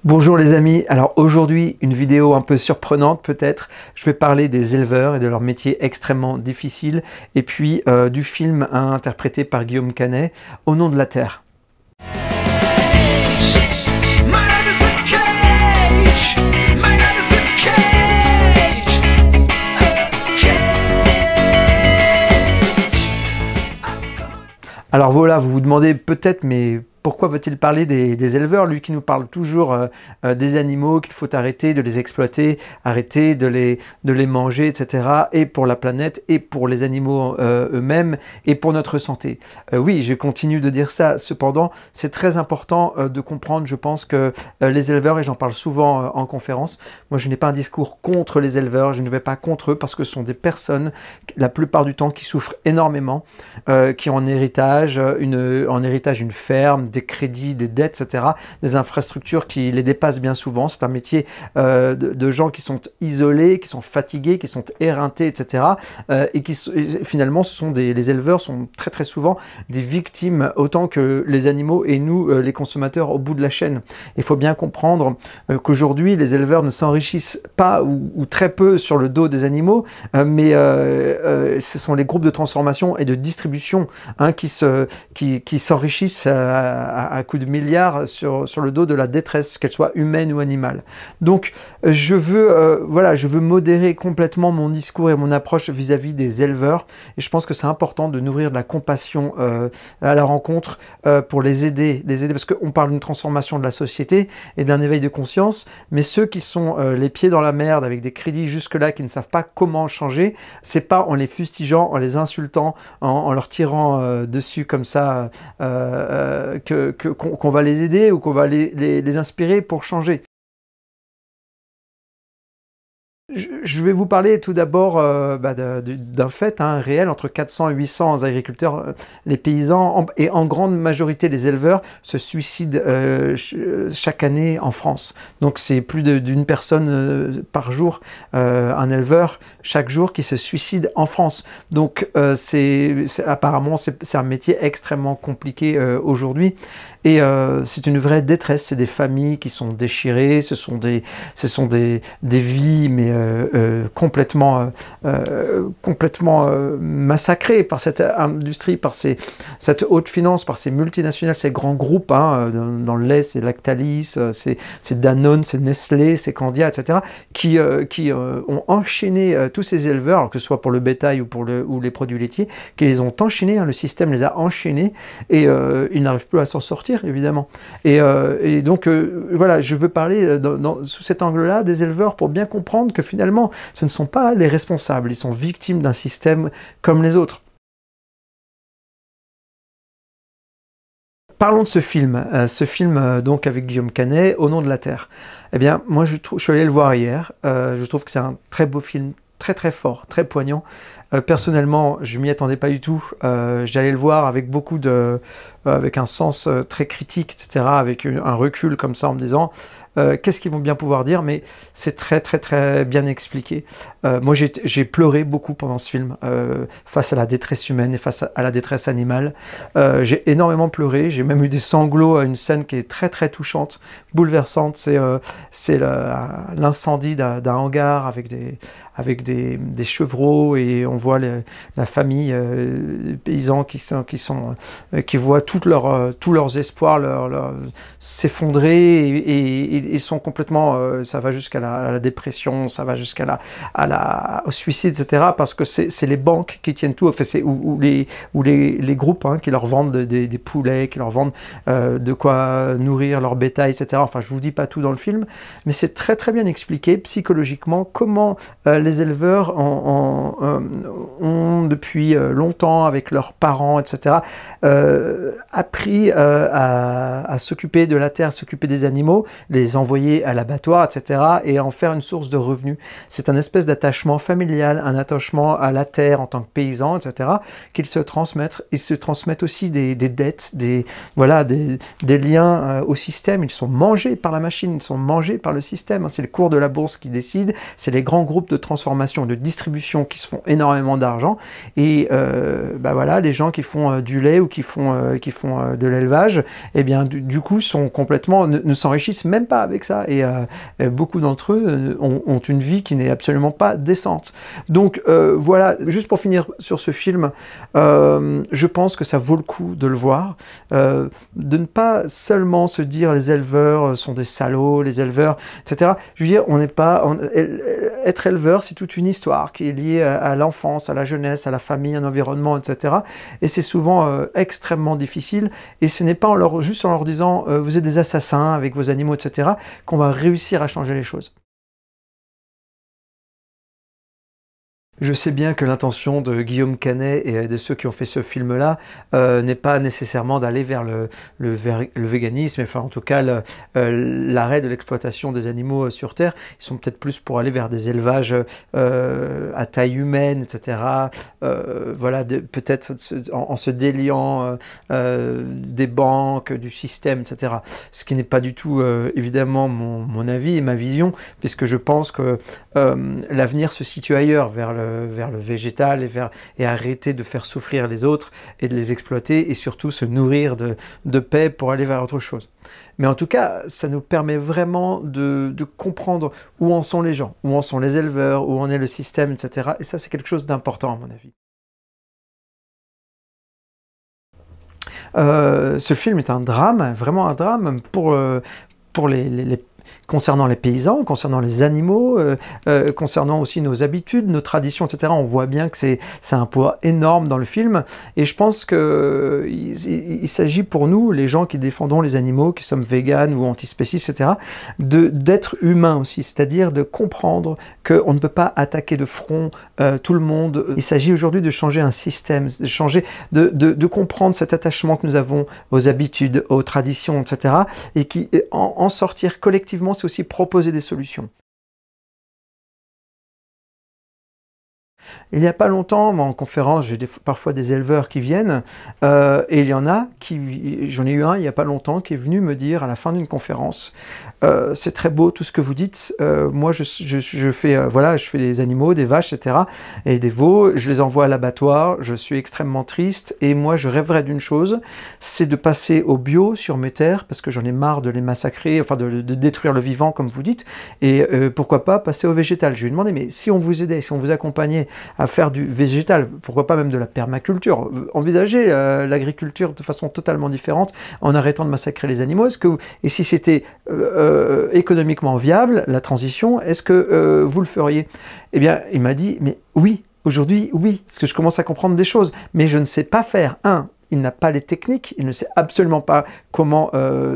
Bonjour les amis, alors aujourd'hui une vidéo un peu surprenante peut-être. Je vais parler des éleveurs et de leur métier extrêmement difficile et puis du film interprété par Guillaume Canet, Au nom de la terre. Alors voilà, vous vous demandez peut-être mais pourquoi veut-il parler des éleveurs, lui qui nous parle toujours des animaux, qu'il faut arrêter de les exploiter, arrêter de les manger, etc. Et pour la planète, et pour les animaux eux-mêmes, et pour notre santé. Oui, je continue de dire ça. Cependant, c'est très important de comprendre, je pense, que les éleveurs, et j'en parle souvent en conférence, moi je n'ai pas un discours contre les éleveurs, je ne vais pas contre eux, parce que ce sont des personnes, la plupart du temps, qui souffrent énormément, qui ont en héritage une ferme, des crédits, des dettes, etc., des infrastructures qui les dépassent bien souvent. C'est un métier de gens qui sont isolés, qui sont fatigués, qui sont éreintés, etc. Et finalement, les éleveurs sont très très souvent des victimes autant que les animaux et nous, les consommateurs, au bout de la chaîne. Il faut bien comprendre qu'aujourd'hui, les éleveurs ne s'enrichissent pas ou très peu sur le dos des animaux, mais ce sont les groupes de transformation et de distribution qui s'enrichissent à coups de milliards sur le dos de la détresse, qu'elle soit humaine ou animale. Donc je veux modérer complètement mon discours et mon approche vis-à-vis des éleveurs, et je pense que c'est important de nourrir de la compassion à la rencontre pour les aider parce qu'on parle d'une transformation de la société et d'un éveil de conscience, mais ceux qui sont les pieds dans la merde avec des crédits jusque-là, qui ne savent pas comment changer, c'est pas en les fustigeant, en les insultant, en leur tirant dessus comme ça qu'on va les aider ou qu'on va les inspirer pour changer. Je vais vous parler tout d'abord d'un fait réel. Entre 400 et 800 agriculteurs, les paysans et en grande majorité les éleveurs se suicident chaque année en France. Donc c'est plus d'une personne par jour, un éleveur chaque jour qui se suicide en France. Donc apparemment c'est un métier extrêmement compliqué aujourd'hui. Et c'est une vraie détresse, c'est des familles qui sont déchirées, ce sont des vies mais complètement massacrées par cette industrie, par cette haute finance, par ces multinationales, ces grands groupes. Dans le lait, c'est Lactalis, c'est Danone, c'est Nestlé, c'est Candia, etc., qui ont enchaîné tous ces éleveurs, alors que ce soit pour le bétail ou les produits laitiers, qui les ont enchaînés, le système les a enchaînés, et ils n'arrivent plus à s'en sortir, évidemment. Et donc, voilà, je veux parler sous cet angle-là des éleveurs pour bien comprendre que finalement, ce ne sont pas les responsables, ils sont victimes d'un système comme les autres. Parlons de ce film donc avec Guillaume Canet, Au nom de la terre. Eh bien, moi je suis allé le voir hier, je trouve que c'est un très beau film, très très fort, très poignant. Personnellement, je m'y attendais pas du tout. J'allais le voir avec avec un sens très critique, etc., avec un recul comme ça, en me disant qu'est-ce qu'ils vont bien pouvoir dire, mais c'est très très très bien expliqué. Moi j'ai pleuré beaucoup pendant ce film, face à la détresse humaine et face à la détresse animale. J'ai énormément pleuré, j'ai même eu des sanglots à une scène qui est très très touchante, bouleversante. C'est l'incendie d'un hangar avec des chevreaux, et on voit la famille, les paysans qui voient tous leurs espoirs s'effondrer, et ils sont complètement, ça va jusqu'à la dépression, ça va au suicide, etc., parce que c'est les banques qui tiennent tout, enfin, ou les groupes qui leur vendent des poulets, qui leur vendent de quoi nourrir leur bétail, etc. Enfin, je vous dis pas tout dans le film, mais c'est très très bien expliqué psychologiquement comment les éleveurs ont depuis longtemps, avec leurs parents, etc., appris à s'occuper de la terre, à s'occuper des animaux, les envoyer à l'abattoir, etc., et en faire une source de revenus. C'est un espèce d'attachement familial, un attachement à la terre en tant que paysan, etc., qu'ils se transmettent. Ils se transmettent aussi des dettes, des liens au système. Ils sont mangés par la machine, ils sont mangés par le système. C'est le cours de la bourse qui décide, c'est les grands groupes de transformation, de distribution qui se font énormément énormément d'argent. Et bah voilà, les gens qui font du lait ou qui font de l'élevage, eh bien du coup sont complètement ne s'enrichissent même pas avec ça. Et beaucoup d'entre eux ont une vie qui n'est absolument pas décente. Donc voilà, juste pour finir sur ce film, je pense que ça vaut le coup de le voir, de ne pas seulement se dire les éleveurs sont des salauds, les éleveurs, etc. Je veux dire, être éleveur, c'est toute une histoire qui est liée à l'enfance, à la jeunesse, à la famille, à l'environnement, etc. Et c'est souvent extrêmement difficile. Et ce n'est pas juste en leur disant vous êtes des assassins avec vos animaux, etc., qu'on va réussir à changer les choses. Je sais bien que l'intention de Guillaume Canet et de ceux qui ont fait ce film-là n'est pas nécessairement d'aller vers le véganisme, enfin en tout cas l'arrêt de l'exploitation des animaux sur Terre. Ils sont peut-être plus pour aller vers des élevages à taille humaine, etc. Voilà, peut-être en se déliant des banques, du système, etc. Ce qui n'est pas du tout évidemment mon avis et ma vision, puisque je pense que l'avenir se situe ailleurs, vers le végétal et arrêter de faire souffrir les autres et de les exploiter et surtout se nourrir de paix pour aller vers autre chose. Mais en tout cas, ça nous permet vraiment de comprendre où en sont les gens, où en sont les éleveurs, où en est le système, etc. Et ça, c'est quelque chose d'important à mon avis. Ce film est un drame, vraiment un drame pour concernant les paysans, concernant les animaux, concernant aussi nos habitudes, nos traditions, etc. On voit bien que c'est un poids énorme dans le film. Et je pense qu'il s'agit pour nous, les gens qui défendons les animaux, qui sommes véganes ou antispécistes, etc., d'être humains aussi, c'est-à-dire de comprendre qu'on ne peut pas attaquer de front tout le monde. Il s'agit aujourd'hui de changer un système, de comprendre cet attachement que nous avons aux habitudes, aux traditions, etc. Et en sortir collectivement, c'est aussi proposer des solutions. Il n'y a pas longtemps, en conférence, j'ai parfois des éleveurs qui viennent, et il y en a j'en ai eu un il n'y a pas longtemps qui est venu me dire à la fin d'une conférence, c'est très beau tout ce que vous dites, moi je fais des animaux, des vaches, etc., et des veaux, je les envoie à l'abattoir, je suis extrêmement triste, et moi je rêverais d'une chose, c'est de passer au bio sur mes terres, parce que j'en ai marre de les massacrer, enfin de détruire le vivant comme vous dites, et pourquoi pas passer au végétal. Je lui ai demandé, mais si on vous aidait, si on vous accompagnait à faire du végétal, pourquoi pas même de la permaculture, envisager l'agriculture de façon totalement différente en arrêtant de massacrer les animaux, et si c'était économiquement viable, la transition, est-ce que vous le feriez? Eh bien, il m'a dit, mais oui, aujourd'hui, oui, parce que je commence à comprendre des choses, mais je ne sais pas faire. Il n'a pas les techniques, il ne sait absolument pas comment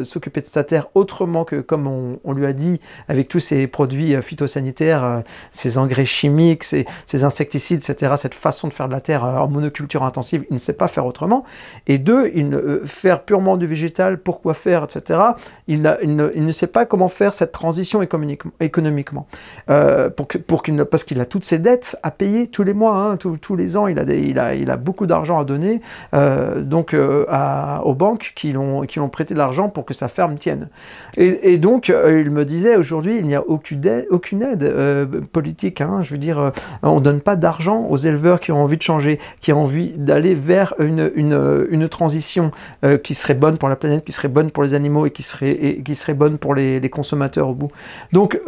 s'occuper de sa terre autrement que comme on lui a dit, avec tous ces produits phytosanitaires, ces engrais chimiques, ces insecticides, etc., cette façon de faire de la terre en monoculture intensive, il ne sait pas faire autrement. Et deux, faire purement du végétal, pourquoi faire, etc., il ne sait pas comment faire cette transition économiquement. Parce qu'il a toutes ses dettes à payer tous les mois, hein, tous les ans, il a beaucoup d'argent à donner, aux banques qui l'ont prêté de l'argent pour que sa ferme tienne. Et donc, il me disait, aujourd'hui, il n'y a aucune aide politique. Hein, je veux dire, on ne donne pas d'argent aux éleveurs qui ont envie de changer, qui ont envie d'aller vers une transition qui serait bonne pour la planète, qui serait bonne pour les animaux et qui serait bonne pour les consommateurs au bout. Donc,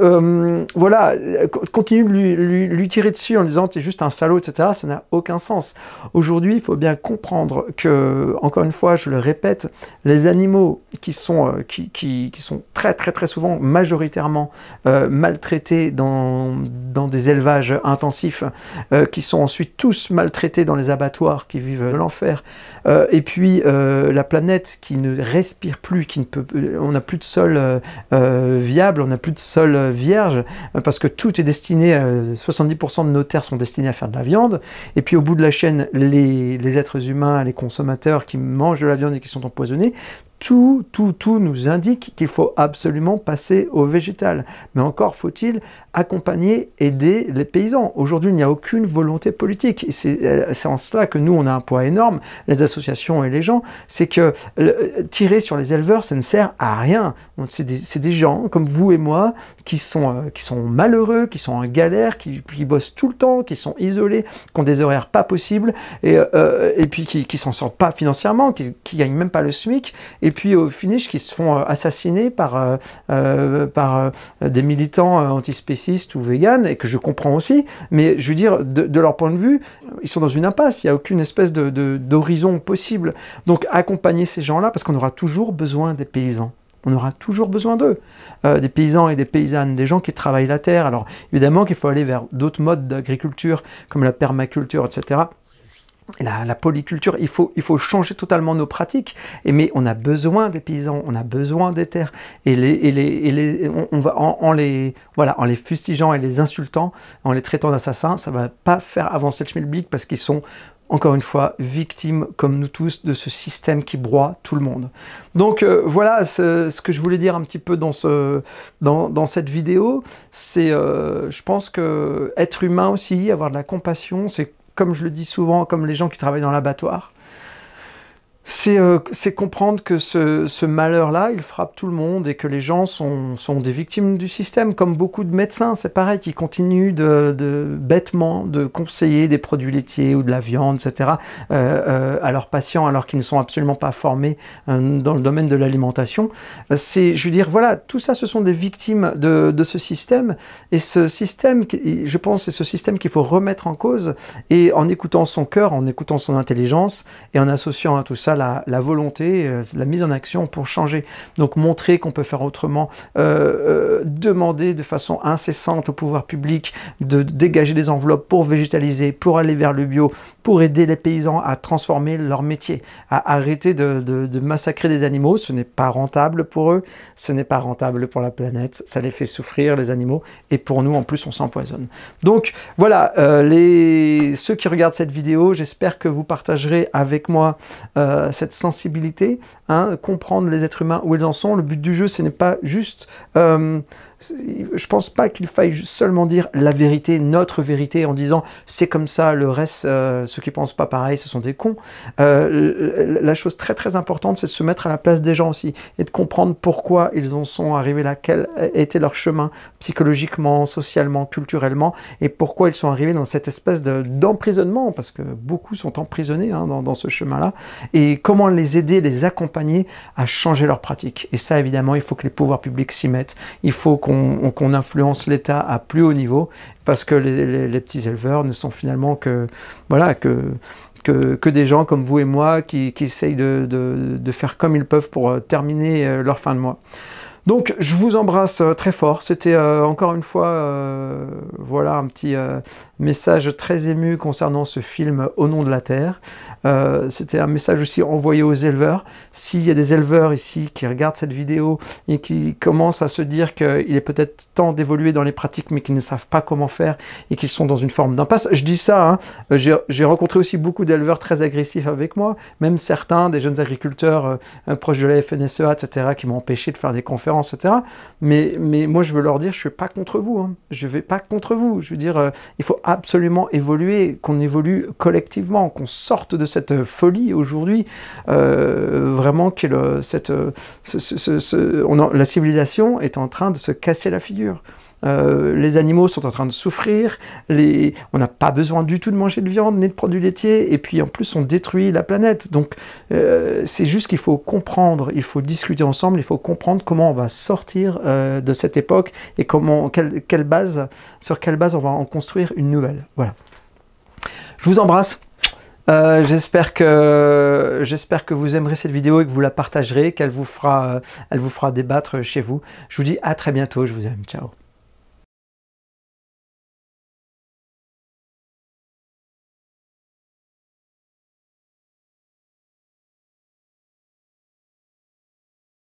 voilà, continue de lui tirer dessus en disant « t'es juste un salaud », etc. Ça n'a aucun sens. Aujourd'hui, il faut bien comprendre que encore une fois, je le répète, les animaux qui sont très très très souvent, majoritairement maltraités dans des élevages intensifs, qui sont ensuite tous maltraités dans les abattoirs, qui vivent de l'enfer, et puis la planète qui ne respire plus, on n'a plus de sol viable, on n'a plus de sol vierge, parce que tout est destiné, 70% de nos terres sont destinées à faire de la viande, et puis au bout de la chaîne, les êtres humains, les consommateurs qui mangent de la viande et qui sont empoisonnés, tout nous indique qu'il faut absolument passer au végétal. Mais encore faut-il accompagner, aider les paysans. Aujourd'hui, il n'y a aucune volonté politique. C'est en cela que nous, on a un poids énorme, les associations et les gens. C'est que tirer sur les éleveurs, ça ne sert à rien. C'est des gens comme vous et moi qui sont malheureux, qui sont en galère, qui bossent tout le temps, qui sont isolés, qui ont des horaires pas possibles et puis qui s'en sortent pas financièrement, qui gagnent même pas le SMIC. Et puis au finish, qui se font assassiner par des militants antispécistes ou véganes, et que je comprends aussi, mais je veux dire, de leur point de vue, ils sont dans une impasse, il n'y a aucune espèce d'horizon possible. Donc accompagner ces gens-là, parce qu'on aura toujours besoin des paysans. On aura toujours besoin d'eux, des paysans et des paysannes, des gens qui travaillent la terre. Alors évidemment qu'il faut aller vers d'autres modes d'agriculture, comme la permaculture, etc., la polyculture, il faut changer totalement nos pratiques, mais on a besoin des paysans, on a besoin des terres, on va en les fustigeant et les insultant, en les traitant d'assassins, ça ne va pas faire avancer le schmilblick, parce qu'ils sont, encore une fois, victimes, comme nous tous, de ce système qui broie tout le monde. Donc voilà ce que je voulais dire un petit peu dans cette vidéo. C'est, je pense que être humain aussi, avoir de la compassion, c'est, comme je le dis souvent, comme les gens qui travaillent dans l'abattoir, c'est comprendre que ce malheur-là, il frappe tout le monde et que les gens sont des victimes du système, comme beaucoup de médecins, c'est pareil, qui continuent bêtement de conseiller des produits laitiers ou de la viande, etc., à leurs patients, alors qu'ils ne sont absolument pas formés dans le domaine de l'alimentation. Je veux dire, voilà, tout ça, ce sont des victimes de ce système, et ce système, je pense, c'est ce système qu'il faut remettre en cause, et en écoutant son cœur, en écoutant son intelligence, et en associant à tout ça la volonté, la mise en action pour changer. Donc montrer qu'on peut faire autrement, demander de façon incessante au pouvoir public de dégager des enveloppes pour végétaliser, pour aller vers le bio, pour aider les paysans à transformer leur métier, à arrêter de massacrer des animaux. Ce n'est pas rentable pour eux, ce n'est pas rentable pour la planète, ça les fait souffrir, les animaux, et pour nous en plus on s'empoisonne. Donc voilà, ceux qui regardent cette vidéo, j'espère que vous partagerez avec moi cette sensibilité, comprendre les êtres humains où ils en sont. Le but du jeu, ce n'est pas juste... je pense pas qu'il faille seulement dire la vérité, notre vérité, en disant c'est comme ça, le reste, ceux qui pensent pas pareil, ce sont des cons. La chose très très importante, c'est de se mettre à la place des gens aussi, et de comprendre pourquoi ils en sont arrivés là, quel était leur chemin psychologiquement, socialement, culturellement, et pourquoi ils sont arrivés dans cette espèce d'emprisonnement, parce que beaucoup sont emprisonnés dans ce chemin-là, et comment les aider, les accompagner à changer leurs pratiques. Et ça, évidemment, il faut que les pouvoirs publics s'y mettent, il faut qu'on influence l'État à plus haut niveau, parce que les petits éleveurs ne sont finalement que des gens comme vous et moi qui essayent de faire comme ils peuvent pour terminer leur fin de mois. Donc je vous embrasse très fort, c'était encore une fois voilà un petit message très ému concernant ce film Au nom de la terre. C'était un message aussi envoyé aux éleveurs. S'il y a des éleveurs ici qui regardent cette vidéo et qui commencent à se dire qu'il est peut-être temps d'évoluer dans les pratiques mais qu'ils ne savent pas comment faire et qu'ils sont dans une forme d'impasse, je dis ça, j'ai rencontré aussi beaucoup d'éleveurs très agressifs avec moi, même certains, des jeunes agriculteurs proches de la FNSEA, etc., qui m'ont empêché de faire des conférences, etc. Mais moi je veux leur dire, je ne suis pas contre vous, je ne vais pas contre vous, je veux dire, il faut absolument évoluer, qu'on évolue collectivement, qu'on sorte de cette folie aujourd'hui, vraiment que la civilisation est en train de se casser la figure. Les animaux sont en train de souffrir, on n'a pas besoin du tout de manger de viande ni de produits laitiers, et puis en plus on détruit la planète. Donc c'est juste qu'il faut comprendre, il faut discuter ensemble, il faut comprendre comment on va sortir de cette époque et sur quelle base on va en construire une nouvelle. Voilà. Je vous embrasse. J'espère que vous aimerez cette vidéo et que vous la partagerez, qu'elle vous fera débattre chez vous. Je vous dis à très bientôt, je vous aime, ciao.